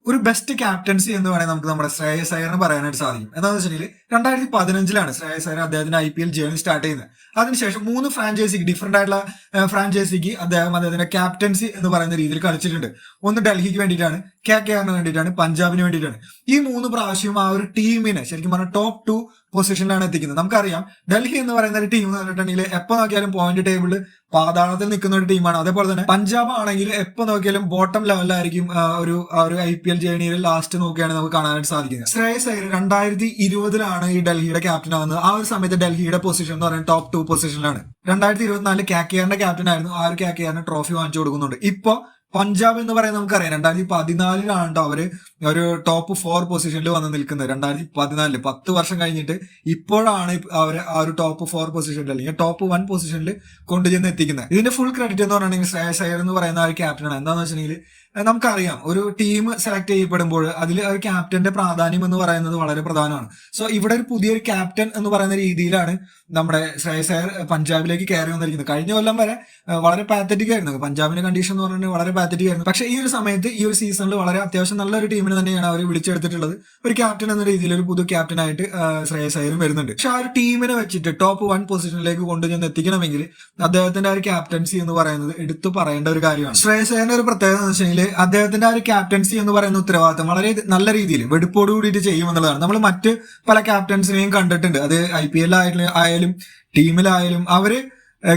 ഒരു best captaincy എന്ന് വേണമെങ്കിൽ നമുക്ക് നമ്മുടെ ശ്രേയസ് അയ്യറിന് പറയാനായിട്ട് സാധിക്കും. എന്താണെന്ന് വെച്ചിട്ടുണ്ടെങ്കിൽ 2015 ശ്രേയസ് അയ്യർ അദ്ദേഹത്തിന്റെ IPL ജേർണി സ്റ്റാർട്ട് ചെയ്യുന്നത്. അതിനുശേഷം 3 ഫ്രാഞ്ചൈസിക്ക് ഡിഫറെന്റ് ആയിട്ടുള്ള ഫ്രാഞ്ചൈസിക്ക് അദ്ദേഹത്തിന്റെ ക്യാപ്റ്റൻസി എന്ന് പറയുന്ന രീതിയിൽ കളിച്ചിട്ടുണ്ട്. ഒന്ന് ഡൽഹിക്ക് വേണ്ടിയിട്ടാണ്, KKRന് വേണ്ടിയിട്ടാണ്, പഞ്ചാബിന് വേണ്ടിയിട്ടാണ്. ഈ 3 പ്രാവശ്യവും ആ ഒരു ടീമിനെ ശരിക്കും പറഞ്ഞാൽ ടോപ്പ് 2 പൊസിഷനിലാണ് എത്തിക്കുന്നത്. നമുക്കറിയാം ഡൽഹി എന്ന് പറയുന്ന ഒരു ടീം എന്ന് പറഞ്ഞിട്ടുണ്ടെങ്കിൽ എപ്പോ നോക്കിയാലും പോയിന്റ് ടേബിളിൽ പാതാളത്തിൽ നിൽക്കുന്ന ഒരു ടീമാണ്. അതേപോലെ തന്നെ പഞ്ചാബ് ആണെങ്കിൽ എപ്പോ നോക്കിയാലും ബോട്ടം ലെവലിലായിരിക്കും ഒരു IPL ജേർണിയിൽ ലാസ്റ്റ് നോക്കിയാണ് നമുക്ക് കാണാനായിട്ട് സാധിക്കുന്നത്. ശ്രേയസ് അയ്യർ 2020 ഈ ഡൽഹിയുടെ ക്യാപ്റ്റൻ ആവുന്നത്. ആ ഒരു സമയത്ത് ഡൽഹിയുടെ പൊസിഷൻ എന്ന് പറയുന്നത് ടോപ്പ് 2 പൊസിഷനിലാണ്. 2024 KKRന്റെ ക്യാപ്റ്റൻ ആയിരുന്നു. ആ ഒരു KKRന് ട്രോഫി വാങ്ങിച്ചു കൊടുക്കുന്നുണ്ട്. ഇപ്പൊ പഞ്ചാബ് എന്ന് പറയുന്നത് നമുക്കറിയാം 2014 അവര് ഒരു ടോപ്പ് 4 പൊസിഷനിൽ വന്ന് നിൽക്കുന്നത്. 2014 10 വർഷം കഴിഞ്ഞിട്ട് ഇപ്പോഴാണ് അവര് ആ ഒരു ടോപ്പ് 4 പൊസിഷനിൽ അല്ലെങ്കിൽ ടോപ്പ് 1 പൊസിഷനിൽ കൊണ്ടുചെന്ന് എത്തിക്കുന്നത്. ഇതിന്റെ ഫുൾ ക്രെഡിറ്റ് എന്ന് പറഞ്ഞിട്ടുണ്ടെങ്കിൽ ശ്രേയസ് അയ്യർ എന്ന് പറയുന്ന ആ ഒരു ക്യാപ്റ്റനാണ്. എന്താണെന്ന് വെച്ചിട്ടുണ്ടെങ്കിൽ നമുക്കറിയാം ഒരു ടീം സെലക്ട് ചെയ്യപ്പെടുമ്പോൾ അതിൽ ഒരു ക്യാപ്റ്റന്റെ പ്രാധാന്യം എന്ന് പറയുന്നത് വളരെ പ്രധാനമാണ്. സോ ഇവിടെ ഒരു പുതിയൊരു ക്യാപ്റ്റൻ എന്ന് പറയുന്ന രീതിയിലാണ് നമ്മുടെ ശ്രേയസ് അയ്യർ പഞ്ചാബിലേക്ക് കയറി വന്നിരിക്കുന്നത്. കഴിഞ്ഞ കൊല്ലം വരെ വളരെ പാത്തറ്റിക് ആയിരുന്നു പഞ്ചാബിന്റെ കണ്ടീഷൻ എന്ന് പറഞ്ഞാൽ, വളരെ പാത്തറ്റിക് ആയിരുന്നു. പക്ഷേ ഈ ഒരു സമയത്ത് ഈ ഒരു സീസണിൽ വളരെ അത്യാവശ്യം നല്ലൊരു ടീമിനെ തന്നെയാണ് അവർ വിളിച്ചെടുത്തിട്ടുള്ളത്. ഒരു ക്യാപ്റ്റൻ എന്ന രീതിയിൽ ഒരു പുതു ക്യാപ്റ്റനായിട്ട് ശ്രേയസ് അയ്യറും വരുന്നുണ്ട്. പക്ഷെ ആ ഒരു ടീമിനെ വെച്ചിട്ട് ടോപ്പ് 1 പൊസിഷനിലേക്ക് കൊണ്ടുചെന്ന് എത്തിക്കണമെങ്കിൽ അദ്ദേഹത്തിന്റെ ആ ഒരു ക്യാപ്റ്റൻസി എന്ന് പറയുന്നത് എടുത്തു പറയേണ്ട ഒരു കാര്യമാണ്. ശ്രേയസ് അയ്യറിന്റെ ഒരു പ്രത്യേകത എന്ന് വെച്ചാൽ അദ്ദേഹത്തിന്റെ ആ ഒരു ക്യാപ്റ്റൻസി എന്ന് പറയുന്ന ഉത്തരവാദിത്തം വളരെ നല്ല രീതിയിൽ വെടുപ്പോട് കൂടിയിട്ട് ചെയ്യുമെന്നുള്ളതാണ്. നമ്മൾ മറ്റ് പല ക്യാപ്റ്റൻസിനെയും കണ്ടിട്ടുണ്ട്. അത് IPL ആയാലും ടീമിലായാലും അവര്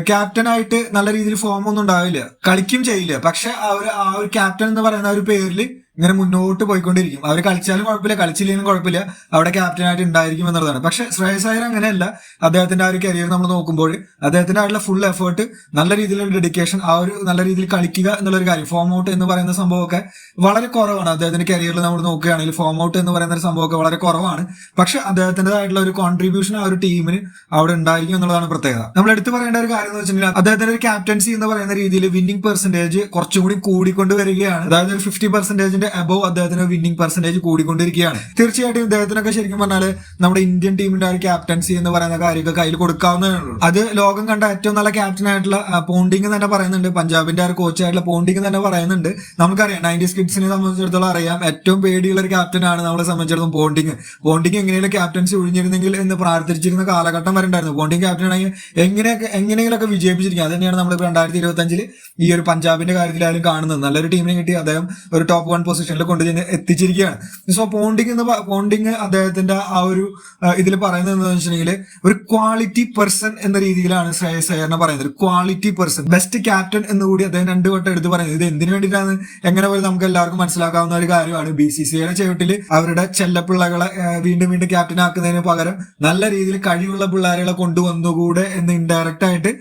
ക്യാപ്റ്റനായിട്ട് നല്ല രീതിയിൽ ഫോം ഒന്നും ഉണ്ടാവില്ല, കളിക്കും ചെയ്യില്ല. പക്ഷെ ആ ഒരു ക്യാപ്റ്റൻ എന്ന് പറയുന്ന ഒരു പേരിൽ ഇങ്ങനെ മുന്നോട്ട് പോയിക്കൊണ്ടിരിക്കും. അവർ കളിച്ചാലും കുഴപ്പമില്ല, കളിച്ചില്ലെങ്കിലും കുഴപ്പമില്ല, അവിടെ ക്യാപ്റ്റനായിട്ട് ഉണ്ടായിരിക്കും എന്നുള്ളതാണ്. പക്ഷെ ശ്രേയസ് അയ്യർ അങ്ങനെയല്ല. അദ്ദേഹത്തിന്റെ ആ ഒരു കരിയർ നമ്മൾ നോക്കുമ്പോൾ അദ്ദേഹത്തിന്റെ ആയിട്ടുള്ള ഫുൾ എഫേർട്ട്, നല്ല രീതിയിലുള്ള ഡെഡിക്കേഷൻ, ആ ഒരു നല്ല രീതിയിൽ കളിക്കുക എന്നുള്ളൊരു കാര്യം, ഫോം ഔട്ട് എന്ന് പറയുന്ന സംഭവമൊക്കെ വളരെ കുറവാണ്. അദ്ദേഹത്തിന്റെ കരിയറിൽ നമ്മൾ നോക്കുകയാണെങ്കിൽ ഫോം ഔട്ട് എന്ന് പറയുന്ന ഒരു സംഭവമൊക്കെ വളരെ കുറവാണ്. പക്ഷെ അദ്ദേഹത്തിൻ്റെതായിട്ടുള്ള ഒരു കോൺട്രിബ്യൂഷൻ ആ ഒരു ടീമിന് അവിടെ ഉണ്ടായിരിക്കും എന്നുള്ളതാണ് പ്രത്യേകത. നമ്മൾ എടുത്തു പറയേണ്ട ഒരു കാര്യം എന്ന് വെച്ചിട്ടുണ്ടെങ്കിൽ അദ്ദേഹത്തിന്റെ ഒരു ക്യാപ്റ്റൻസി എന്ന് പറയുന്ന രീതിയിൽ വിന്നിംഗ് പെർസെന്റേജ് കുറച്ചുകൂടി കൂടിക്കൊണ്ട് വരികയാണ്. അതായത് 50% അബവ് അദ്ദേഹത്തിന് വിന്നിംഗ് പെർസെന്റേജ് കൂടിക്കൊണ്ടിരിക്കുകയാണ്. തീർച്ചയായിട്ടും ഇദ്ദേഹത്തിനൊക്കെ ശരിക്കും പറഞ്ഞാൽ നമ്മുടെ ഇന്ത്യൻ ടീമിന്റെ ആ ഒരു ക്യാപ്റ്റൻസി എന്ന് പറയുന്ന കാര്യമൊക്കെ കയ്യിൽ കൊടുക്കാവുന്നതേ ഉള്ളൂ. അത് ലോകം കണ്ട ഏറ്റവും നല്ല ക്യാപ്റ്റൻ ആയിട്ടുള്ള പോണ്ടിങ് തന്നെ പറയുന്നുണ്ട്. പഞ്ചാബിന്റെ ആ ഒരു കോച്ചായിട്ടുള്ള പോണ്ടിങ് തന്നെ പറയുന്നുണ്ട്. നമുക്കറിയാം 90s കിഡ്സിനെ സംബന്ധിച്ചിടത്തോളം അറിയാം ഏറ്റവും പേടിയുള്ള ഒരു ക്യാപ്റ്റനാണ് നമ്മളെ സംബന്ധിച്ചിടത്തോളം പോണ്ടിങ് എങ്ങനെയുള്ള ക്യാപ്റ്റൻസി ഒഴിഞ്ഞിരുന്നെങ്കിൽ എന്ന് പ്രാർത്ഥിച്ചിരുന്ന കാലഘട്ടം വരെ ഉണ്ടായിരുന്നു. പോണ്ടിങ് ക്യാപ്റ്റൻ ആണെങ്കിൽ എങ്ങനെയെങ്കിലൊക്കെ വിജയിപ്പിച്ചിരിക്കുക. അത് തന്നെയാണ് നമ്മൾ 2025 ഈ ഒരു പഞ്ചാബിന്റെ കാര്യത്തിലായാലും കാണുന്നത്. നല്ലൊരു ടീമിനെ കിട്ടി അദ്ദേഹം ഒരു ടോപ്പ് 1 പൊസിഷനിൽ കൊണ്ടുചെന്ന് എത്തിച്ചിരിക്കുകയാണ്. സോ പോണ്ടിങ് അദ്ദേഹത്തിന്റെ ആ ഒരു ഇതിൽ പറയുന്നത് എന്താണെന്ന് വെച്ചിട്ടുണ്ടെങ്കിൽ ഒരു ക്വാളിറ്റി പേഴ്സൺ എന്ന രീതിയിലാണ് ശ്രേയസ് അയ്യറിനെ പറയുന്നത്. ഒരു ക്വാളിറ്റി പേഴ്സൺ, ബെസ്റ്റ് ക്യാപ്റ്റൻ എന്ന് കൂടി അദ്ദേഹം 2 വട്ടം എടുത്ത് പറയുന്നത്. ഇത് എന്തിനു വേണ്ടിയിട്ടാണ് എങ്ങനെ പോലും നമുക്ക് എല്ലാവർക്കും മനസ്സിലാക്കാവുന്ന ഒരു കാര്യമാണ്. BCCIയുടെ ചുവട്ടിൽ അവരുടെ ചെല്ലപ്പിള്ളകളെ വീണ്ടും ക്യാപ്റ്റൻ ആക്കുന്നതിന് പകരം നല്ല രീതിയിൽ കഴിവുള്ള പിള്ളേരെ കൊണ്ടുവന്നുകൂടെ എന്ന് ഇൻഡയറക്റ്റ് ആയിട്ട്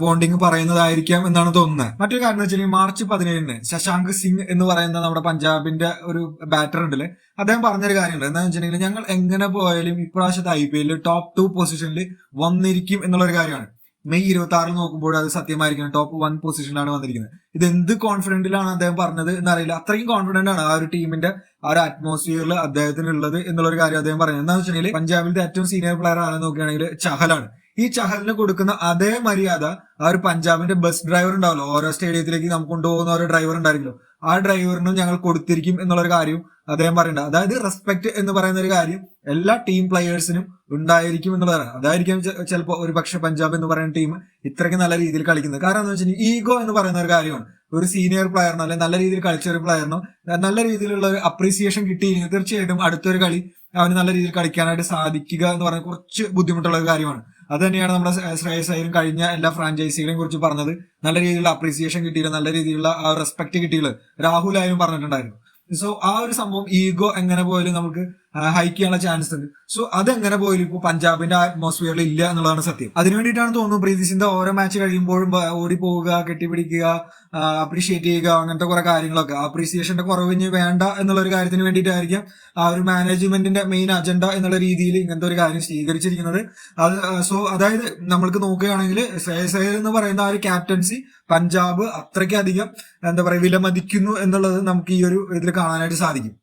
പോണ്ടിങ് പറയുന്നതായിരിക്കാം എന്നാണ് തോന്നുന്നത്. മറ്റൊരു കാര്യം എന്ന് വെച്ചിട്ടുണ്ടെങ്കിൽ മാർച്ച് 17 ശശാങ്ക് സിംഗ് എന്ന് പറയുന്ന നമ്മുടെ പഞ്ചാബിന്റെ ഒരു ബാറ്റർ ഉണ്ടല്ലേ, അദ്ദേഹം പറഞ്ഞൊരു കാര്യമുണ്ട്. എന്താണെന്ന് വെച്ചിട്ടുണ്ടെങ്കിൽ ഞങ്ങൾ എങ്ങനെ പോയാലും ഇപ്രാവശ്യത്തെ IPL ടോപ്പ് 2 പൊസിഷനിൽ വന്നിരിക്കും എന്നുള്ളൊരു കാര്യമാണ്. മെയ് 26 നോക്കുമ്പോൾ അത് സത്യമായിരിക്കണം, ടോപ്പ് 1 പൊസിഷനിലാണ് വന്നിരിക്കുന്നത്. ഇത് എന്ത് കോൺഫിഡന്റിലാണ് അദ്ദേഹം പറഞ്ഞത് എന്നറിയില്ല. അത്രയും കോൺഫിഡന്റ് ആണ് ആ ഒരു ടീമിന്റെ ആ ഒരു അറ്റ്മോസ്ഫിയറിൽ അദ്ദേഹത്തിനുള്ളത് എന്നുള്ളൊരു കാര്യം അദ്ദേഹം പറയുന്നത്. എന്താണെന്ന് വെച്ചിട്ടുണ്ടെങ്കിൽ പഞ്ചാബിന്റെ ഏറ്റവും സീനിയർ പ്ലെയർ ആണെന്ന് നോക്കുകയാണെങ്കിൽ ചഹലാണ്. ഈ ചഹലിന് കൊടുക്കുന്ന അതേ മര്യാദ ആ ഒരു പഞ്ചാബിന്റെ ബസ് ഡ്രൈവർ ഉണ്ടാവല്ലോ, ഓരോ സ്റ്റേഡിയത്തിലേക്ക് നമുക്ക് കൊണ്ടുപോകുന്ന ഓരോ ഡ്രൈവർ ഉണ്ടായിരിക്കുമല്ലോ, ആ ഡ്രൈവറിനും ഞങ്ങൾ കൊടുത്തിരിക്കും എന്നുള്ളൊരു കാര്യം അദ്ദേഹം പറയുന്നുണ്ട്. അതായത് റെസ്പെക്ട് എന്ന് പറയുന്ന ഒരു കാര്യം എല്ലാ ടീം പ്ലെയേഴ്സിനും ഉണ്ടായിരിക്കും എന്നുള്ളതാണ്. അതായിരിക്കും ചിലപ്പോൾ ഒരു പക്ഷെ പഞ്ചാബ് എന്ന് പറയുന്ന ടീം ഇത്രയ്ക്ക് നല്ല രീതിയിൽ കളിക്കുന്നത്. കാരണം എന്ന് വെച്ചാൽ ഈഗോ എന്ന് പറയുന്ന ഒരു കാര്യമാണ്. ഒരു സീനിയർ പ്ലെയറിനോ അല്ലെങ്കിൽ നല്ല രീതിയിൽ കളിച്ച ഒരു പ്ലെയറിനോ നല്ല രീതിയിലുള്ള ഒരു അപ്രീസിയേഷൻ കിട്ടിയിരിക്കും, തീർച്ചയായിട്ടും അടുത്തൊരു കളി അവന് നല്ല രീതിയിൽ കളിക്കാനായിട്ട് സാധിക്കുക എന്ന് പറയുന്നത് കുറച്ച് ബുദ്ധിമുട്ടുള്ള ഒരു കാര്യമാണ്. അത് തന്നെയാണ് നമ്മുടെ ശ്രേയസ് അയ്യരും കഴിഞ്ഞ എല്ലാ ഫ്രാഞ്ചൈസികളെയും കുറിച്ച് പറഞ്ഞത്. നല്ല രീതിയിലുള്ള അപ്രീസിയേഷൻ കിട്ടിയില്ല, നല്ല രീതിയിലുള്ള റെസ്പെക്ട് കിട്ടിയില്ല. രാഹുൽ ആയാലും പറഞ്ഞിട്ടുണ്ടായിരുന്നു. സോ ആ ഒരു സംഭവം ഈഗോ എങ്ങനെ പോയാലും നമുക്ക് ഹൈക്ക് ചെയ്യാനുള്ള ചാൻസ് ഉണ്ട്. സോ അതെങ്ങനെ പോയാലും ഇപ്പോൾ പഞ്ചാബിന്റെ അറ്റ്മോസ്ഫിയറിൽ ഇല്ല എന്നുള്ളതാണ് സത്യം. അതിനുവേണ്ടിയിട്ടാണ് തോന്നുന്നു പ്രീതി സിന്ധ ഓരോ മാച്ച് കഴിയുമ്പോഴും ഓടി പോവുക, കെട്ടിപ്പിടിക്കുക, അപ്രീഷിയേറ്റ് ചെയ്യുക, അങ്ങനത്തെ കുറെ കാര്യങ്ങളൊക്കെ. അപ്രീസിയേഷന്റെ കുറവിന് വേണ്ട എന്നുള്ള ഒരു കാര്യത്തിന് വേണ്ടിയിട്ടായിരിക്കാം ആ ഒരു മാനേജ്മെന്റിന്റെ മെയിൻ അജണ്ട എന്നുള്ള രീതിയിൽ ഇങ്ങനത്തെ ഒരു കാര്യം സ്വീകരിച്ചിരിക്കുന്നത്. സോ അതായത് നമ്മൾക്ക് നോക്കുകയാണെങ്കിൽ ശ്രേയസ് അയ്യർ എന്ന് പറയുന്ന ആ ഒരു ക്യാപ്റ്റൻസി പഞ്ചാബ് അത്രയ്ക്കധികം എന്താ പറയുക വിലമതിക്കുന്നു എന്നുള്ളത് നമുക്ക് ഈ ഒരു ഇതിൽ കാണാനായിട്ട് സാധിക്കും.